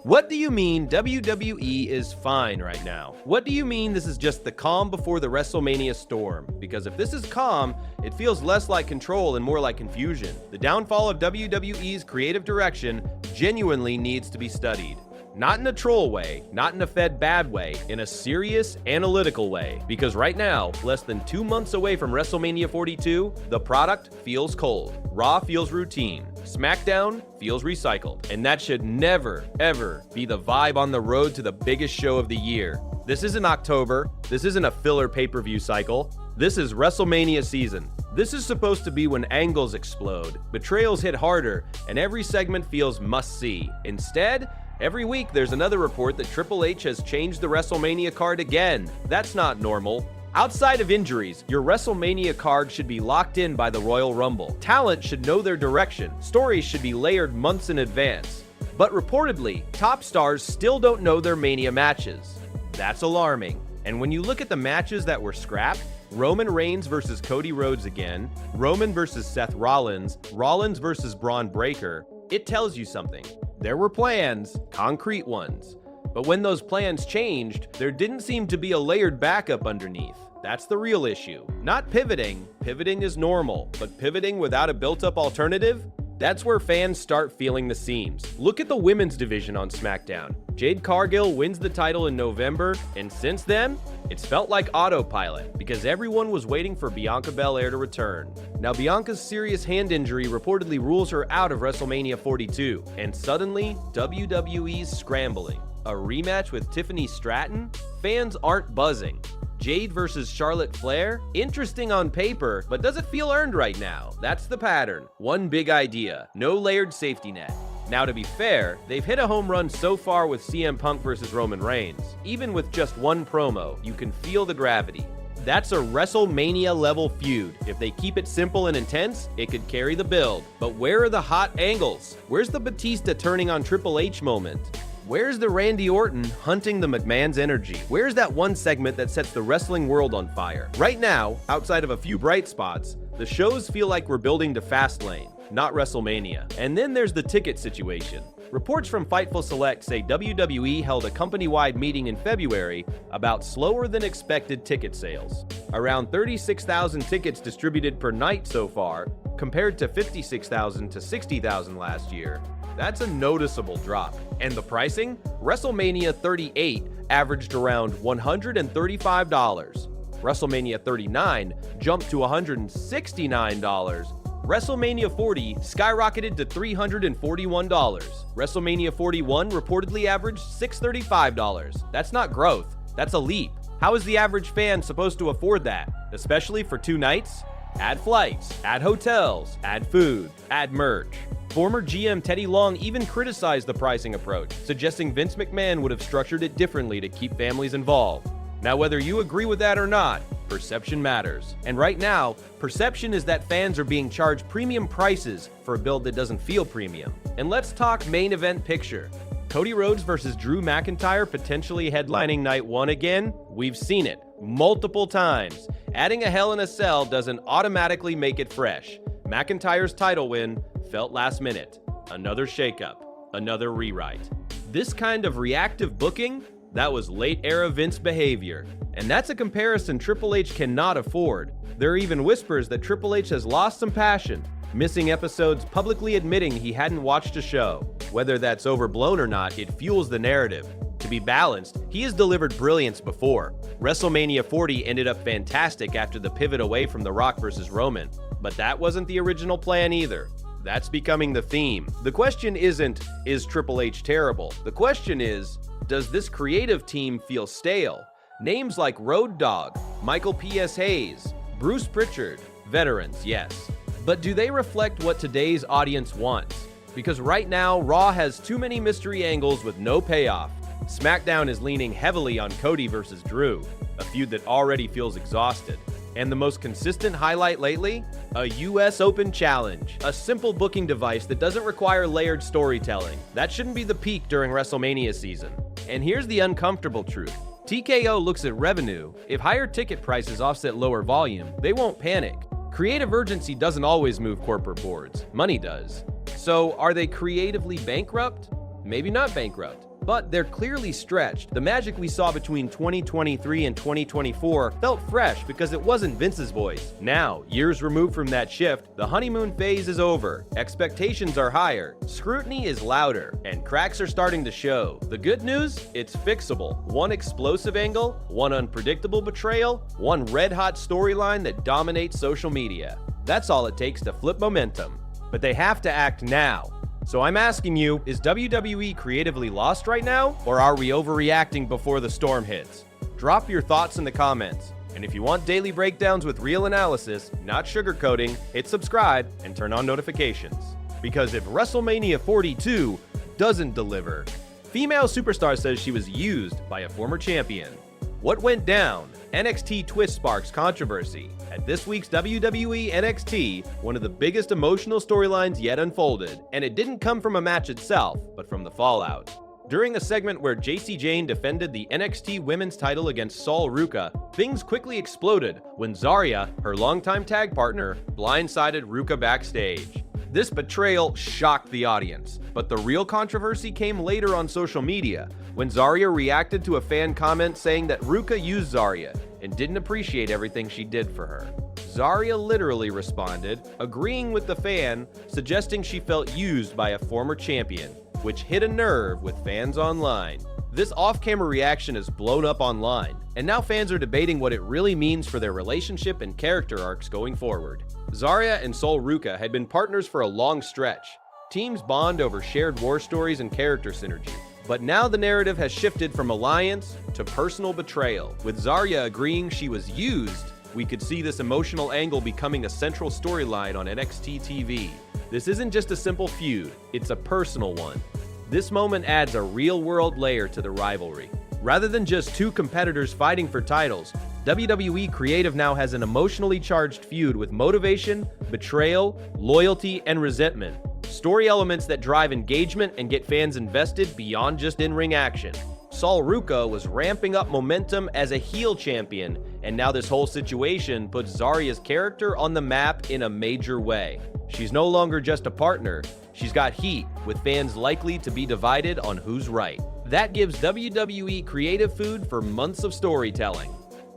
What do you mean WWE is fine right now? What do you mean this is just the calm before the WrestleMania storm? Because if this is calm, it feels less like control and more like confusion. The downfall of WWE's creative direction genuinely needs to be studied. Not in a troll way, not in a fed bad way, in a serious, analytical way. Because right now, less than 2 months away from WrestleMania 42, the product feels cold. Raw feels routine. SmackDown feels recycled. And that should never, ever be the vibe on the road to the biggest show of the year. This isn't October. This isn't a filler pay-per-view cycle. This is WrestleMania season. This is supposed to be when angles explode, betrayals hit harder, and every segment feels must-see. Instead, every week there's another report that Triple H has changed the WrestleMania card again. That's not normal. Outside of injuries, your WrestleMania card should be locked in by the Royal Rumble. Talent should know their direction. Stories should be layered months in advance. But reportedly, top stars still don't know their Mania matches. That's alarming. And when you look at the matches that were scrapped, Roman Reigns versus Cody Rhodes again, Roman versus Seth Rollins, Rollins versus Braun Breaker, it tells you something. There were plans, concrete ones. But when those plans changed, there didn't seem to be a layered backup underneath. That's the real issue. Not pivoting. Pivoting is normal. But pivoting without a built-up alternative? That's where fans start feeling the seams. Look at the women's division on SmackDown. Jade Cargill wins the title in November, and since then, it's felt like autopilot because everyone was waiting for Bianca Belair to return. Now, Bianca's serious hand injury reportedly rules her out of WrestleMania 42, and suddenly, WWE's scrambling. A rematch with Tiffany Stratton? Fans aren't buzzing. Jade versus Charlotte Flair? Interesting on paper, but does it feel earned right now? That's the pattern. One big idea. No layered safety net. Now, to be fair, they've hit a home run so far with CM Punk versus Roman Reigns. Even with just one promo, you can feel the gravity. That's a WrestleMania-level feud. If they keep it simple and intense, it could carry the build. But where are the hot angles? Where's the Batista turning on Triple H moment? Where's the Randy Orton hunting the McMahon's energy? Where's that one segment that sets the wrestling world on fire? Right now, outside of a few bright spots, the shows feel like we're building to Fastlane, not WrestleMania. And then there's the ticket situation. Reports from Fightful Select say WWE held a company-wide meeting in February about slower than expected ticket sales. Around 36,000 tickets distributed per night so far, compared to 56,000 to 60,000 last year. That's a noticeable drop. And the pricing? WrestleMania 38 averaged around $135. WrestleMania 39 jumped to $169. WrestleMania 40 skyrocketed to $341. WrestleMania 41 reportedly averaged $635. That's not growth, that's a leap. How is the average fan supposed to afford that? Especially for 2 nights? Add flights, add hotels, add food, add merch. Former GM Teddy Long even criticized the pricing approach, suggesting Vince McMahon would have structured it differently to keep families involved. Now, whether you agree with that or not, perception matters. And right now, perception is that fans are being charged premium prices for a build that doesn't feel premium. And let's talk main event picture. Cody Rhodes versus Drew McIntyre potentially headlining night 1 again? We've seen it multiple times. Adding a Hell in a Cell doesn't automatically make it fresh. McIntyre's title win felt last minute. Another shakeup, another rewrite. This kind of reactive booking, that was late-era Vince behavior. And that's a comparison Triple H cannot afford. There are even whispers that Triple H has lost some passion, missing episodes, publicly admitting he hadn't watched a show. Whether that's overblown or not, it fuels the narrative. To be balanced, he has delivered brilliance before. WrestleMania 40 ended up fantastic after the pivot away from The Rock versus Roman. But that wasn't the original plan either. That's becoming the theme. The question isn't, is Triple H terrible? The question is, does this creative team feel stale? Names like Road Dogg, Michael P.S. Hayes, Bruce Pritchard, veterans, yes. But do they reflect what today's audience wants? Because right now, Raw has too many mystery angles with no payoff. SmackDown is leaning heavily on Cody versus Drew, a feud that already feels exhausted. And the most consistent highlight lately? A US Open Challenge, a simple booking device that doesn't require layered storytelling. That shouldn't be the peak during WrestleMania season. And here's the uncomfortable truth. TKO looks at revenue. If higher ticket prices offset lower volume, they won't panic. Creative urgency doesn't always move corporate boards. Money does. So are they creatively bankrupt? Maybe not bankrupt, But they're clearly stretched. The magic we saw between 2023 and 2024 felt fresh because it wasn't Vince's voice. Now, years removed from that shift, the honeymoon phase is over. Expectations are higher, scrutiny is louder, and cracks are starting to show. The good news? It's fixable. One explosive angle, one unpredictable betrayal, one red-hot storyline that dominates social media. That's all it takes to flip momentum. But they have to act now. So I'm asking you, is WWE creatively lost right now? Or are we overreacting before the storm hits? Drop your thoughts in the comments. And if you want daily breakdowns with real analysis, not sugarcoating, hit subscribe and turn on notifications. Because if WrestleMania 42 doesn't deliver, female superstar says she was used by a former champion. What went down? NXT twist sparks controversy. At this week's WWE NXT, one of the biggest emotional storylines yet unfolded, and it didn't come from a match itself, but from the fallout. During a segment where Jacy Jayne defended the NXT Women's title against Sol Ruca, things quickly exploded when Zarya, her longtime tag partner, blindsided Ruca backstage. This betrayal shocked the audience, but the real controversy came later on social media, when Zarya reacted to a fan comment saying that Ruca used Zarya and didn't appreciate everything she did for her. Zarya literally responded, agreeing with the fan, suggesting she felt used by a former champion, which hit a nerve with fans online. This off-camera reaction has blown up online, and now fans are debating what it really means for their relationship and character arcs going forward. Zarya and Sol Ruca had been partners for a long stretch. Teams bond over shared war stories and character synergy. But now the narrative has shifted from alliance to personal betrayal. With Zarya agreeing she was used, we could see this emotional angle becoming a central storyline on NXT TV. This isn't just a simple feud, it's a personal one. This moment adds a real-world layer to the rivalry. Rather than just two competitors fighting for titles, WWE Creative now has an emotionally charged feud with motivation, betrayal, loyalty, and resentment. Story elements that drive engagement and get fans invested beyond just in-ring action. Sol Ruca was ramping up momentum as a heel champion, and now this whole situation puts Zarya's character on the map in a major way. She's no longer just a partner, she's got heat, with fans likely to be divided on who's right. That gives WWE creative food for months of storytelling.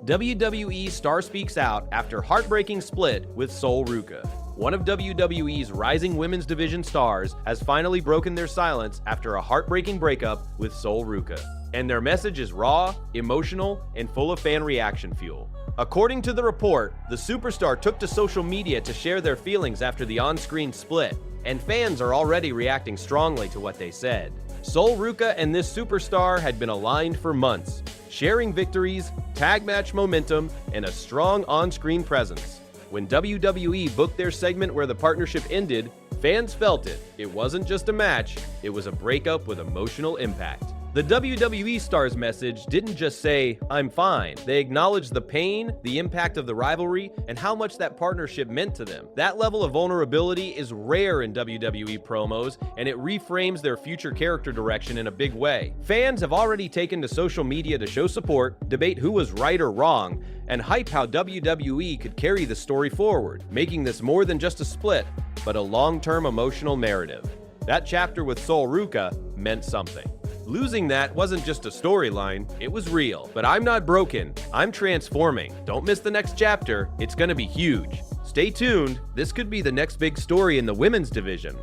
WWE star speaks out after heartbreaking split with Sol Ruca. One of WWE's rising women's division stars has finally broken their silence after a heartbreaking breakup with Sol Ruca. And their message is raw, emotional, and full of fan reaction fuel. According to the report, the superstar took to social media to share their feelings after the on-screen split, and fans are already reacting strongly to what they said. Sol Ruca and this superstar had been aligned for months, sharing victories, tag match momentum, and a strong on-screen presence. When WWE booked their segment where the partnership ended, fans felt it. It wasn't just a match, it was a breakup with emotional impact. The WWE star's message didn't just say, "I'm fine." They acknowledged the pain, the impact of the rivalry, and how much that partnership meant to them. That level of vulnerability is rare in WWE promos, and it reframes their future character direction in a big way. Fans have already taken to social media to show support, debate who was right or wrong, and hype how WWE could carry the story forward, making this more than just a split, but a long-term emotional narrative. That chapter with Sol Ruca meant something. Losing that wasn't just a storyline, it was real. But I'm not broken, I'm transforming. Don't miss the next chapter, it's gonna be huge. Stay tuned, this could be the next big story in the women's division.